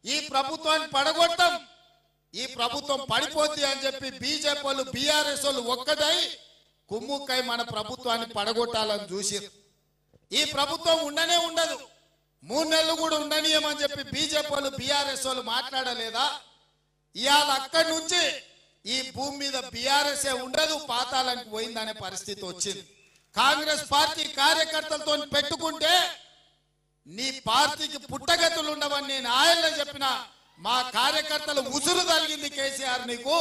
ఈ ప్రభుత్వాన్ని పడగొట్టం, ఈ ప్రభుత్వం పడిపోద్ది అని చెప్పి బీజేపీ వాళ్ళు బీఆర్ఎస్ వాళ్ళు ఒక్కటై కుమ్ముక్కై మన ప్రభుత్వాన్ని పడగొట్టాలని చూసిరు. ఈ ప్రభుత్వం ఉండనే ఉండదు, 3 నెలలు కూడా ఉండనీయమని చెప్పి బీజేపీ వాళ్ళు బీఆర్ఎస్ వాళ్ళు మాట్లాడలేదా? ఇవాళ అక్కడి నుంచి ఈ భూమి మీద బీఆర్ఎస్ ఉండదు, పాతాళానికి పోయిందనే పరిస్థితి వచ్చింది. కాంగ్రెస్ పార్టీ కార్యకర్తలతో పెట్టుకుంటే నీ పార్టీకి పుట్టగతులు ఉండవని నేను ఆయనలో చెప్పిన. మా కార్యకర్తలు ఉసురు తగిలింది కేసీఆర్, నీకు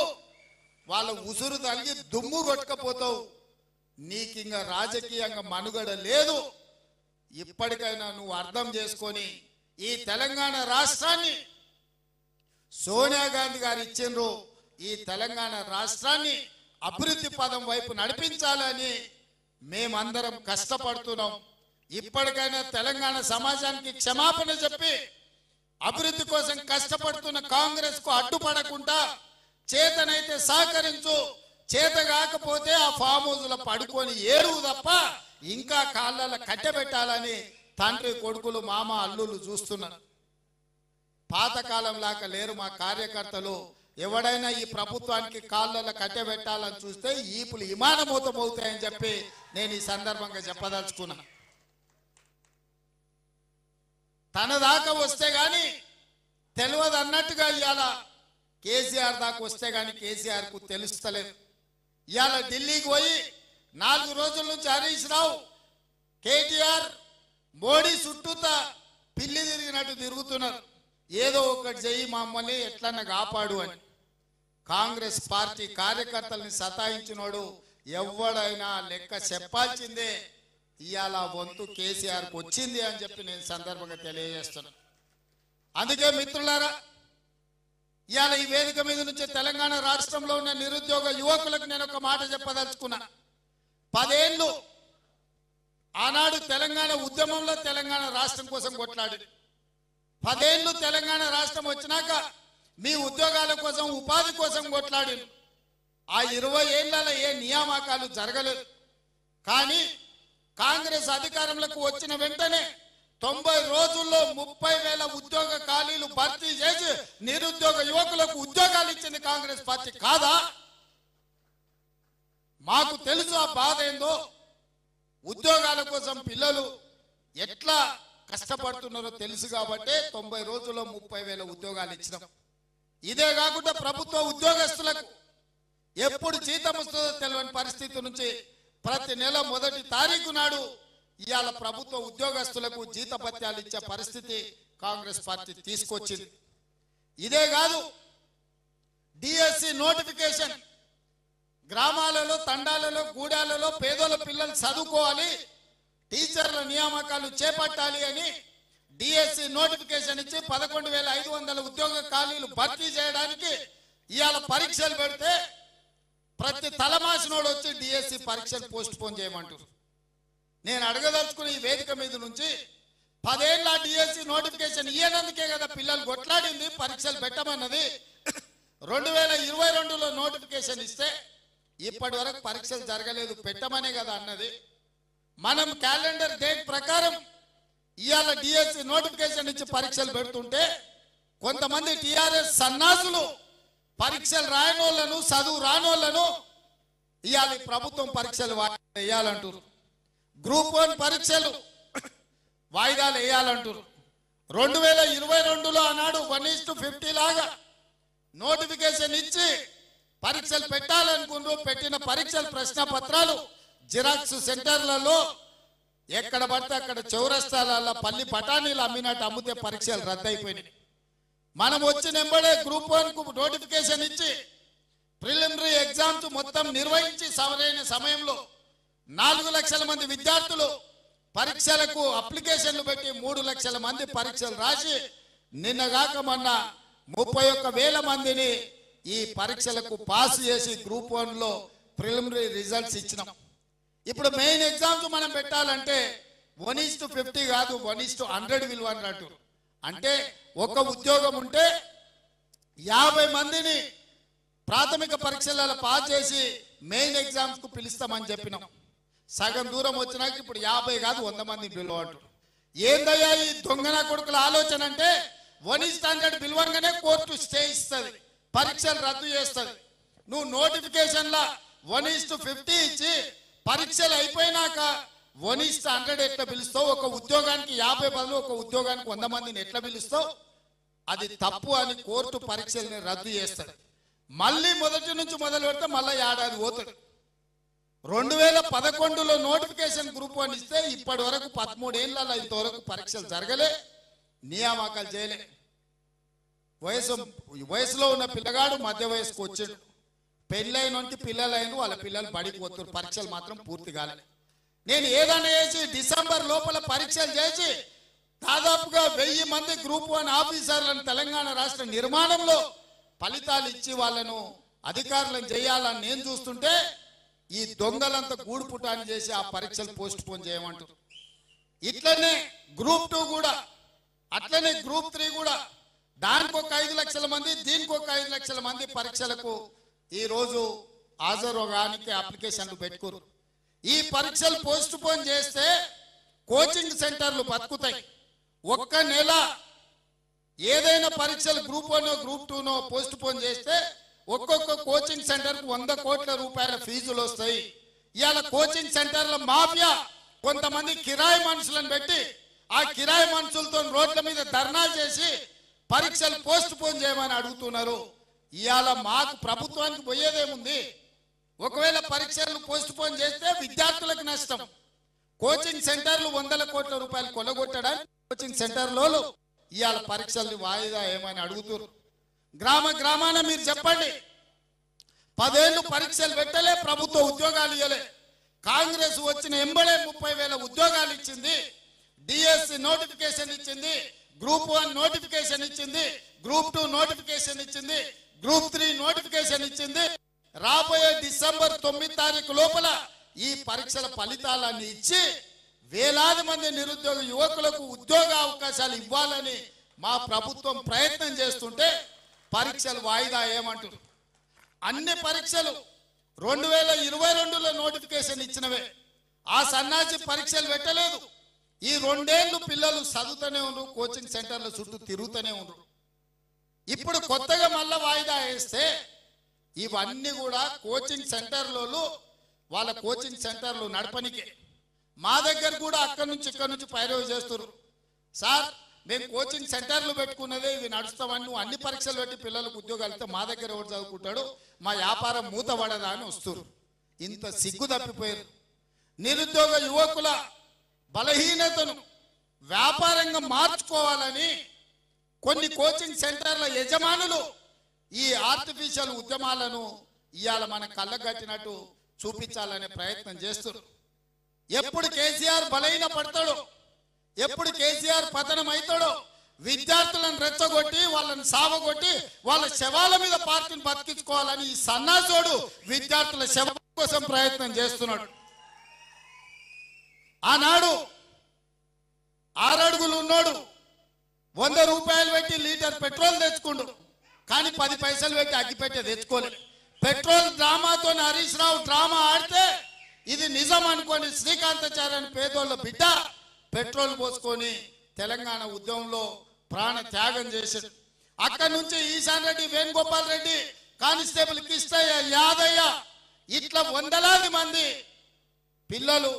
వాళ్ళ ఉసురు తగిలి దుమ్ము కొట్టుకపోతావు, నీకు ఇంకా రాజకీయంగా మనుగడ లేదు. ఇప్పటికైనా నువ్వు అర్థం చేసుకొని ఈ తెలంగాణ రాష్ట్రాన్ని సోనియా గాంధీ గారు ఇచ్చిండ్రు, ఈ తెలంగాణ రాష్ట్రాన్ని అభివృద్ధి పదం వైపు నడిపించాలని మేమందరం కష్టపడుతున్నాం. ఇప్పటికైనా తెలంగాణ సమాజానికి క్షమాపణ చెప్పి అభివృద్ధి కోసం కష్టపడుతున్న కాంగ్రెస్ కు అడ్డుపడకుండా చేతనైతే సహకరించు, చేత కాకపోతే ఆ ఫామ్ హౌస్ లో పడుకొని ఏడువు తప్ప ఇంకా కాళ్ళ కట్టెబెట్టాలని తండ్రి కొడుకులు మామ అల్లులు చూస్తున్నారు. పాతకాలం లాగా లేరు మా కార్యకర్తలు. ఎవడైనా ఈ ప్రభుత్వానికి కాళ్ళ కట్టెబెట్టాలని చూస్తే ఈపులు విమానమూతమవుతాయని చెప్పి నేను ఈ సందర్భంగా చెప్పదలుచుకున్నా. తన దాకా వస్తే గాని తెలియదు అన్నట్టుగా ఇవాళ కేసీఆర్ దాకా వస్తే గాని కేసీఆర్ కు తెలుస్తలేదు. ఇవాళ ఢిల్లీకి పోయి 4 రోజుల నుంచి హరీష్ రావు కేటీఆర్ మోడీ చుట్టూతా పిల్లి తిరిగినట్టు తిరుగుతున్నారు. ఏదో ఒకటి చెయ్యి మమ్మల్ని ఎట్లన్నా కాపాడు అని. కాంగ్రెస్ పార్టీ కార్యకర్తల్ని సతాయించినోడు ఎవడైనా లెక్క చెప్పాల్సిందే. ఇవాళ వంతు కేసీఆర్కి వచ్చింది అని చెప్పి నేను సందర్భంగా తెలియజేస్తున్నాను. అందుకే మిత్రులారా, ఇవాళ ఈ వేదిక మీద నుంచి తెలంగాణ రాష్ట్రంలో ఉన్న నిరుద్యోగ యువకులకు నేను ఒక మాట చెప్పదలుచుకున్నా. 10 ఏళ్ళు ఆనాడు తెలంగాణ ఉద్యమంలో తెలంగాణ రాష్ట్రం కోసం కొట్లాడి 10 ఏళ్ళు తెలంగాణ రాష్ట్రం వచ్చినాక మీ ఉద్యోగాల కోసం ఉపాధి కోసం కొట్లాడి ఆ 20 ఏళ్లలో ఏ నియామకాలు జరగలేదు. కానీ కాంగ్రెస్ అధికారంలోకి వచ్చిన వెంటనే 90 రోజుల్లో 30,000 ఉద్యోగ ఖాళీలు భర్తీ చేసి నిరుద్యోగ యువకులకు ఉద్యోగాలు ఇచ్చింది కాంగ్రెస్ పార్టీ కాదా? మాకు తెలుసు ఆ బాధ ఏందో. ఉద్యోగాల కోసం పిల్లలు ఎట్లా కష్టపడుతున్నారో తెలుసు కాబట్టి 90 రోజుల్లో 30,000 ఉద్యోగాలు ఇచ్చినాం. ఇదే కాకుండా ప్రభుత్వ ఉద్యోగస్తులకు ఎప్పుడు జీతం వస్తుందో తెలియని పరిస్థితి నుంచి ప్రతి నెల 1వ తారీఖు నాడు ఇవాళ ప్రభుత్వ ఉద్యోగస్తులకు జీతభత్యాలు ఇచ్చే పరిస్థితి కాంగ్రెస్ పార్టీ తీసుకొచ్చింది. ఇదే కాదు, డిఎస్సి నోటిఫికేషన్ గ్రామాలలో తండాలలో గూడాలలో పేదోళ్ళ పిల్లలు చదువుకోవాలి, టీచర్ల నియామకాలు చేపట్టాలి అని డిఎస్సి నోటిఫికేషన్ ఇచ్చి 11,500 ఉద్యోగ ఖాళీలు భర్తీ చేయడానికి ఇవాళ పరీక్షలు పెడితే ప్రతి తలమాసినోడు వచ్చి డిఎస్సి పరీక్షలు పోస్ట్ పోన్ చేయమంటారు. నేను అడగదలుచుకుని ఈ వేదిక మీద నుంచి 10 ఏళ్ళ డిఎస్సి నోటిఫికేషన్ ఇయ్యనందుకే కదా పిల్లలు కొట్లాడింది, పరీక్షలు పెట్టమన్నది. 2022లో నోటిఫికేషన్ ఇస్తే ఇప్పటి వరకు పరీక్షలు జరగలేదు, పెట్టమనే కదా అన్నది. మనం క్యాలెండర్ డేట్ ప్రకారం ఇవాళ డిఎస్సి నోటిఫికేషన్ ఇచ్చి పరీక్షలు పెడుతుంటే కొంతమంది టిఆర్ఎస్ సన్నాసులు పరీక్షలు రాయనోళ్లను చదువు రానోళ్లను ఇవాళ ప్రభుత్వం పరీక్షలు వేయాలంటారు. గ్రూప్ 1 పరీక్షలు వాయిదాలు వేయాలంటారు. 2022లో ఆనాడు 1:50 లాగా నోటిఫికేషన్ ఇచ్చి పరీక్షలు పెట్టాలనుకుంటూ పెట్టిన పరీక్షల ప్రశ్న పత్రాలు జిరాక్స్ సెంటర్లలో ఎక్కడ పడితే అక్కడ చౌరస్తాలలో పల్లి పటానీలు అమ్మినట్టు అమ్మితే పరీక్షలు రద్దయిపోయినాయి. మనం వచ్చిన వెంబడే గ్రూప్ 1కు నోటిఫికేషన్ ఇచ్చి ప్రిలిమినరీ ఎగ్జామ్స్ మొత్తం నిర్వహించి సరైన సమయంలో 4 లక్షల మంది విద్యార్థులు పరీక్షలకు అప్లికేషన్లు పెట్టి 3 లక్షల మంది పరీక్షలు రాసి నిన్నగాక మొన్న 31,000 మందిని ఈ పరీక్షలకు పాస్ చేసి గ్రూప్ 1లో ప్రిలిమినరీ రిజల్ట్స్ ఇచ్చినాం. ఇప్పుడు మెయిన్ ఎగ్జామ్స్ మనం పెట్టాలంటే 1:50 కాదు 1:100 విలువ అన్నట్టు. అంటే ఒక ఉద్యోగం ఉంటే 50 మందిని ప్రాథమిక పరీక్షలలో పాస్ చేసి మెయిన్ ఎగ్జామ్స్ కు పిలుస్తామని చెప్పినాం. సగం దూరం వచ్చినాక ఇప్పుడు 50 కాదు 100 మంది పిలువ అంటారు. ఏందయ్యా ఈ దొంగన కొడుకుల ఆలోచన అంటే 1:100 పిలవంగానే కోర్టు స్టే ఇస్తుంది, పరీక్షలు రద్దు చేస్తుంది. నువ్వు నోటిఫికేషన్లా 1:50 ఇచ్చి పరీక్షలు అయిపోయినాక 1:100 ఎట్లా పిలుస్తావు? ఒక ఉద్యోగానికి 50 బదులు ఒక ఉద్యోగానికి 100 మందిని ఎట్లా పిలుస్తావు? అది తప్పు అని కోర్టు పరీక్షల్ని రద్దు చేస్తాడు. మళ్ళీ మొదటి నుంచి మొదలు పెడితే మళ్ళీ ఏడాది పోతాడు. 2011లో నోటిఫికేషన్ గ్రూప్ 1 ఇస్తే ఇప్పటి వరకు 13 ఏళ్ళలో ఇంతవరకు పరీక్షలు జరగలే, నియామకాలు చేయలే. వయసులో ఉన్న పిల్లగాడు మధ్య వయసుకు వచ్చాడు, పెళ్ళైనోంటి పిల్లలైన వాళ్ళ పిల్లలు బడికి పోతున్నారు, పరీక్షలు మాత్రం పూర్తి కాలేదు. నేను ఏదైనా చేసి డిసెంబర్ లోపల పరీక్షలు చేసి దాదాపుగా 1000 మంది గ్రూప్ 1 ఆఫీసర్లను తెలంగాణ రాష్ట్ర నిర్మాణంలో ఫలితాలు ఇచ్చి వాళ్ళను అధికారులను చేయాలని నేను చూస్తుంటే ఈ దొంగలంతా గూడుపుటాన్ని చేసి ఆ పరీక్షలు పోస్ట్ పోన్ చేయమంటారు. ఇట్లనే గ్రూప్ 2 కూడా, అట్లనే గ్రూప్ 3 కూడా, దానికి ఒక 5 లక్షల మంది, దీనికి ఒక 5 లక్షల మంది పరీక్షలకు ఈ రోజు హాజరుగానికి అప్లికేషన్లు పెట్టుకోరు. ఈ పరీక్షలు పోస్ట్ పోన్ చేస్తే కోచింగ్ సెంటర్లు బతుకుతాయి. ఒక్క నెల ఏదైనా పరీక్షలు గ్రూప్ 1 గ్రూప్ 2 పోస్ట్ పోన్ చేస్తే ఒక్కొక్క కోచింగ్ సెంటర్కు 100 కోట్ల రూపాయల ఫీజులు వస్తాయి. ఇవాళ కోచింగ్ సెంటర్ల మాఫియా కొంతమంది కిరాయి మనుషులను పెట్టి ఆ కిరాయి మనుషులతో రోడ్ల మీద ధర్నా చేసి పరీక్షలు పోస్ట్ పోన్ చేయమని అడుగుతున్నారు. ఇవాళ మాకు ప్రభుత్వానికి పోయేదేముంది? ఒకవేళ పరీక్షలు పోస్ట్ పోన్ చేస్తే విద్యార్థులకు నష్టం. కోచింగ్ సెంటర్లు 100 కోట్ల రూపాయలు కొలగొట్టడానికి కోచింగ్ సెంటర్లో ఇవాళ పరీక్షల్ని వాయిదా ఏమని అడుగుతున్నారు. గ్రామ గ్రామాన మీరు చెప్పండి, 10 ఏళ్ళు పరీక్షలు పెట్టలే, ప్రభుత్వ ఉద్యోగాలు ఇవ్వలే. కాంగ్రెస్ వచ్చిన ఎంబడే 30,000 ఉద్యోగాలు ఇచ్చింది, డిఎస్సి నోటిఫికేషన్ ఇచ్చింది, గ్రూప్ 1 నోటిఫికేషన్ ఇచ్చింది, గ్రూప్ 2 నోటిఫికేషన్ ఇచ్చింది, గ్రూప్ 3 నోటిఫికేషన్ ఇచ్చింది. రాబోయే డిసెంబర్ 9 తారీఖు లోపల ఈ పరీక్షల ఫలితాలన్నీ ఇచ్చి వేలాది మంది నిరుద్యోగ యువకులకు ఉద్యోగ అవకాశాలు ఇవ్వాలని మా ప్రభుత్వం ప్రయత్నం చేస్తుంటే పరీక్షలు వాయిదా ఏమంటారు? అన్ని పరీక్షలు 2022లో నోటిఫికేషన్ ఇచ్చినవే, ఆ సన్నాసి పరీక్షలు పెట్టలేదు. ఈ 2 ఏళ్ళు పిల్లలు చదువుతూనే ఉన్నారు, కోచింగ్ సెంటర్ల చుట్టూ తిరుగుతూనే ఉన్నారు. ఇప్పుడు కొత్తగా మళ్ళా వాయిదా వేస్తే ఇవన్నీ కూడా కోచింగ్ సెంటర్లలో వాళ్ళ కోచింగ్ సెంటర్లు నడపనికే. మా దగ్గర కూడా అక్కడి నుంచి ఇక్కడ నుంచి పైరవి చేస్తారు. సార్ మేము కోచింగ్ సెంటర్లు పెట్టుకున్నదే ఇవి నడుస్తామని, నువ్వు అన్ని పరీక్షలు పెట్టి పిల్లలకు ఉద్యోగాలు ఇస్తే మా దగ్గర ఎవరు చదువుకుంటాడు, మా వ్యాపారం మూతపడదా అని వస్తారు. ఇంత సిగ్గు తప్పిపోయారు. నిరుద్యోగ యువకుల బలహీనతను వ్యాపారంగా మార్చుకోవాలని కొన్ని కోచింగ్ సెంటర్ల యజమానులు ఈ ఆర్టిఫిషియల్ ఉద్యమాలను ఇవాళ మన కళ్ళగట్టినట్టు చూపించాలనే ప్రయత్నం చేస్తారు. ఎప్పుడు కేసీఆర్ బలహీన పడతాడో, ఎప్పుడు కేసీఆర్ పతనం అవుతాడో విద్యార్థులను రెచ్చగొట్టి వాళ్ళని సావగొట్టి వాళ్ళ శవాల మీద పార్టీని బతికించుకోవాలని ఈ సన్నాసోడు విద్యార్థుల శవం కోసం ప్రయత్నం చేస్తున్నాడు. ఆనాడు 6 అడుగులు ఉన్నాడు, 100 రూపాయలు పెట్టి లీటర్ పెట్రోల్ తెచ్చుకుండు, కానీ 10 పైసలు పెట్టి అగ్గిపెట్టే తెచ్చుకోలేదు. పెట్రోల్ డ్రామాతో హరీష్ రావు డ్రామా ఆడితే ఇది నిజం అనుకోని శ్రీకాంతాచార్య అని పేదోళ్ళ బిడ్డ పెట్రోల్ పోసుకొని తెలంగాణ ఉద్యమంలో ప్రాణ త్యాగం చేశాడు. అక్కడి నుంచి ఈశాన్ రెడ్డి, వేణుగోపాల్ రెడ్డి, కానిస్టేబుల్ కిష్టయ్య, యాదయ్య, ఇట్లా వందలాది మంది పిల్లలు